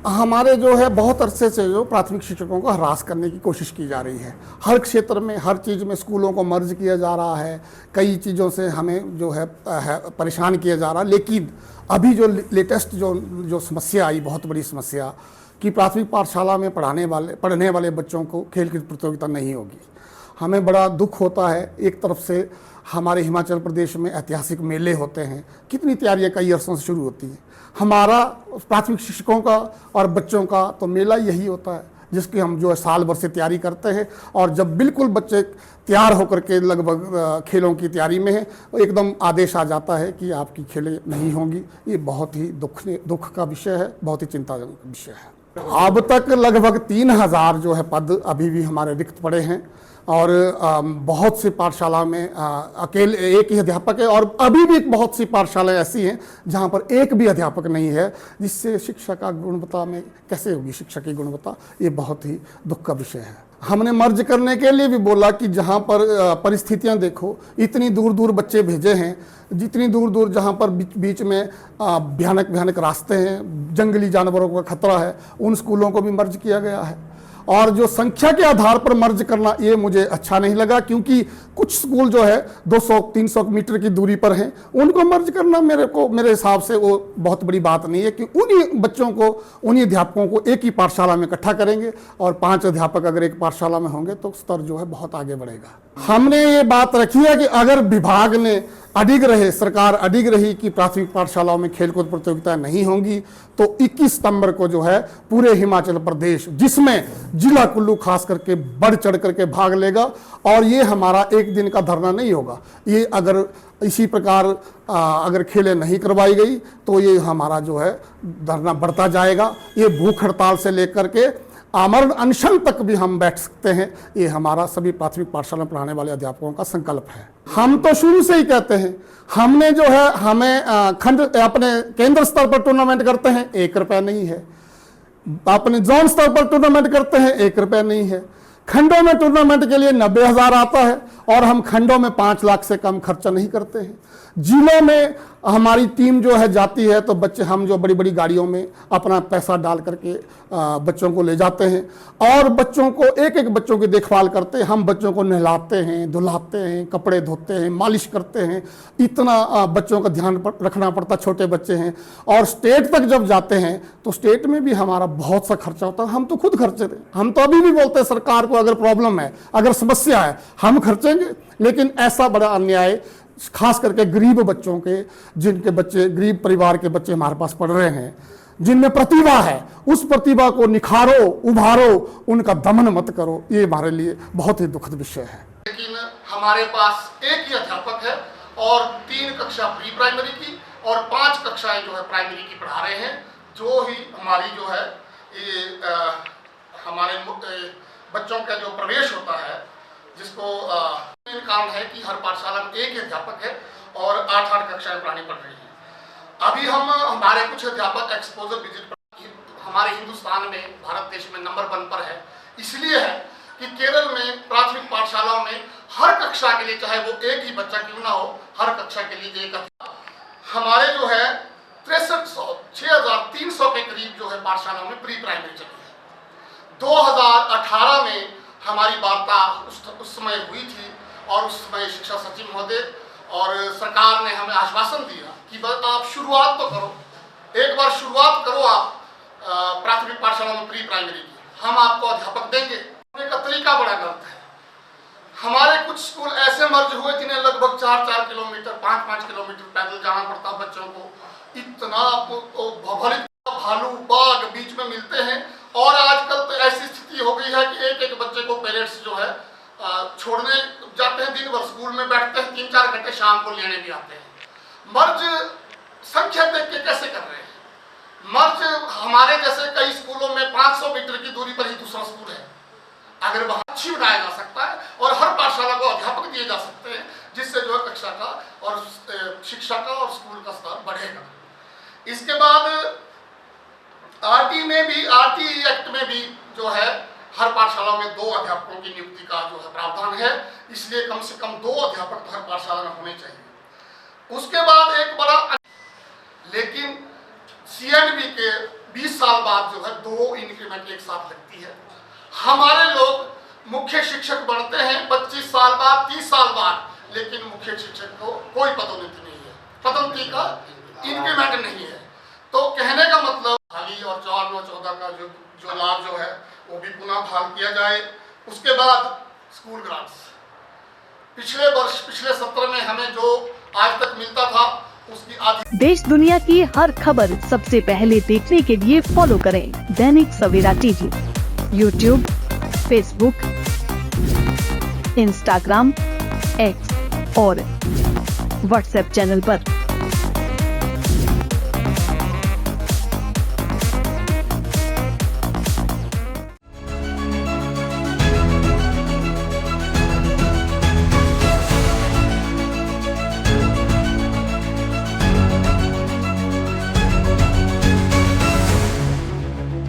हमारे जो है बहुत अरसे से जो प्राथमिक शिक्षकों को हरास करने की कोशिश की जा रही है। हर क्षेत्र में, हर चीज़ में स्कूलों को मर्ज किया जा रहा है, कई चीज़ों से हमें जो है परेशान किया जा रहा है। लेकिन अभी जो लेटेस्ट जो समस्या आई, बहुत बड़ी समस्या, कि प्राथमिक पाठशाला में पढ़ने वाले बच्चों को खेल की प्रतियोगिता नहीं होगी। हमें बड़ा दुख होता है। एक तरफ से हमारे हिमाचल प्रदेश में ऐतिहासिक मेले होते हैं, कितनी तैयारियां कई अरसों से शुरू होती हैं। हमारा प्राथमिक शिक्षकों का और बच्चों का तो मेला यही होता है जिसकी हम जो है साल भर से तैयारी करते हैं, और जब बिल्कुल बच्चे तैयार होकर के लगभग खेलों की तैयारी में है, एकदम आदेश आ जाता है कि आपकी खेलें नहीं होंगी। ये बहुत ही दुख का विषय है, बहुत ही चिंताजनक विषय है। अब तक लगभग 3000 जो है पद अभी भी हमारे रिक्त पड़े हैं, और बहुत सी पाठशाला में अकेले एक ही अध्यापक है, और अभी भी बहुत सी पाठशालाएं ऐसी हैं जहां पर एक भी अध्यापक नहीं है, जिससे शिक्षा का गुणवत्ता में कैसे होगी शिक्षा की गुणवत्ता। ये बहुत ही दुख का विषय है। हमने मर्ज करने के लिए भी बोला कि जहां पर परिस्थितियां देखो, इतनी दूर दूर बच्चे भेजे हैं, जितनी दूर दूर जहां पर बीच में भयानक भयानक रास्ते हैं, जंगली जानवरों का खतरा है, उन स्कूलों को भी मर्ज किया गया है। और जो संख्या के आधार पर मर्ज करना, ये मुझे अच्छा नहीं लगा, क्योंकि कुछ स्कूल जो है 200-300 मीटर की दूरी पर हैं, उनको मर्ज करना मेरे हिसाब से वो बहुत बड़ी बात नहीं है कि उन्हीं बच्चों को, उन्हीं अध्यापकों को एक ही पाठशाला में इकट्ठा करेंगे, और 5 अध्यापक अगर एक पाठशाला में होंगे तो स्तर जो है बहुत आगे बढ़ेगा। हमने ये बात रखी है कि अगर विभाग ने अडिग रहे, सरकार अडिग रही कि प्राथमिक पाठशालाओं में खेलकूद प्रतियोगिताएं नहीं होंगी, तो 21 सितंबर को जो है पूरे हिमाचल प्रदेश, जिसमें जिला कुल्लू खास करके बढ़ चढ़ करके भाग लेगा। और ये हमारा एक दिन का धरना नहीं होगा, ये अगर इसी प्रकार अगर खेलें नहीं करवाई गई तो ये हमारा जो है धरना बढ़ता जाएगा। ये भूख हड़ताल से लेकर के आमरण अनशन तक भी हम बैठ सकते हैं। ये हमारा सभी प्राथमिक पाठशाला में पढ़ाने वाले अध्यापकों का संकल्प है। हम तो शुरू से ही कहते हैं, हमने जो है हमें अपने केंद्र स्तर पर टूर्नामेंट करते हैं, 1 रुपया नहीं है। अपने जोन स्तर पर टूर्नामेंट करते हैं, 1 रुपया नहीं है। खंडों में टूर्नामेंट के लिए 90,000 आता है, और हम खंडों में 5 लाख से कम खर्चा नहीं करते हैं। जिलों में हमारी टीम जो है जाती है, तो बच्चे, हम जो बड़ी बड़ी गाड़ियों में अपना पैसा डाल करके बच्चों को ले जाते हैं, और बच्चों को एक एक बच्चों की देखभाल करते हैं। हम बच्चों को नहलाते हैं, धुलाते हैं, कपड़े धोते हैं, मालिश करते हैं। इतना बच्चों का ध्यान रखना पड़ता, छोटे बच्चे हैं। और स्टेट तक जब जाते हैं तो स्टेट में भी हमारा बहुत सा खर्चा होता है। हम तो खुद खर्चे थे। हम तो अभी भी बोलते हैं सरकार को, अगर प्रॉब्लम है, अगर समस्या है, हम खर्चेंगे। लेकिन ऐसा बड़ा अन्याय, खास करके गरीब बच्चों के, जिनके बच्चे, गरीब परिवार के बच्चे हमारे पास पढ़ रहे हैं, जिनमें प्रतिभा है, उस प्रतिभा को निखारो, उभारो, उनका दमन मत करो। ये हमारे लिए बहुत ही दुखद विषय है। लेकिन हमारे पास एक ही अध्यापक है, और 3 कक्षा प्री प्राइमरी की और 5 कक्षाएं जो है प्राइमरी की पढ़ा रहे हैं। जो ही हमारी जो है ये हमारे बच्चों का जो प्रवेश होता है, जिसको मेन काम है कि हर पाठशाला में एक ही अध्यापक है, और 8-8 कक्षाएं पढ़ानी पड़ रही हैं। अभी हमारे कुछ अध्यापक एक्सपोजर विजिट पर हमारे हिंदुस्तान में, भारत देश में नंबर 1 पर है। इसलिए है कि केरल में प्राथमिक पाठशालाओं में हर कक्षा के लिए, चाहे वो एक ही बच्चा क्यों ना हो, हर कक्षा के लिए एक अध्यापक। हमारे जो है 6300 के करीब जो है पाठशालाओं में प्री प्राइमरी चली है। 2018 में हमारी वार्ता उस समय हुई थी, और उस समय शिक्षा सचिव महोदय और सरकार ने हमें आश्वासन दिया कि बस आप शुरुआत तो करो, एक बार शुरुआत करो आप प्राथमिक पाठशाला में प्री प्राइमरी की, हम आपको अध्यापक देंगे। का तरीका बड़ा गलत है। हमारे कुछ स्कूल ऐसे मर्ज हुए जिन्हें लगभग 4-4 किलोमीटर, 5-5 किलोमीटर पैदल जाना पड़ता बच्चों को। इतना भालू बाघ बीच में मिलते हैं, और आजकल तो ऐसी स्थिति हो गई है कि एक एक बच्चे को पेरेंट्स जो है छोड़ने जाते हैं, दिन भर स्कूल में बैठते हैं, 3-4 घंटे शाम को लेने भी आते हैं। मर्ज संख्या देख के कैसे कर रहे हैं? मर्ज हमारे जैसे कई स्कूलों में 500 मीटर की दूरी पर ही दूसरा स्कूल है। अगर वह अच्छी बनाया जा सकता है, और हर पाठशाला को अध्यापक दिए जा सकते हैं, जिससे जो है कक्षा का और शिक्षा का और स्कूल का स्तर बढ़ेगा। इसके बाद आरटी एक्ट में भी जो है हर पाठशाला में 2 अध्यापकों की नियुक्ति का जो है प्रावधान है। इसलिए कम से कम 2 अध्यापक तो हर पाठशाला में होने चाहिए। उसके बाद एक बड़ा, लेकिन CNB के 20 साल बाद जो है 2 इंक्रीमेंट एक साथ लगती है। हमारे लोग मुख्य शिक्षक बनते हैं 25 साल बाद, 30 साल बाद, लेकिन मुख्य शिक्षक को कोई पदोन्नति नहीं है, पदोन्नति का इंक्रीमेंट नहीं है। तो कहने का मतलब हाली और 4/9/14 का जो लाभ जो है वो भी पुनः बहाल किया जाए। उसके बाद स्कूल ग्रांट्स, पिछले वर्ष पिछले सत्र में हमें जो आज तक मिलता था उसकी आधी। देश दुनिया की हर खबर सबसे पहले देखने के लिए फॉलो करें Dainik Savera TV, YouTube, Facebook, Instagram, X और व्हाट्सएप चैनल पर।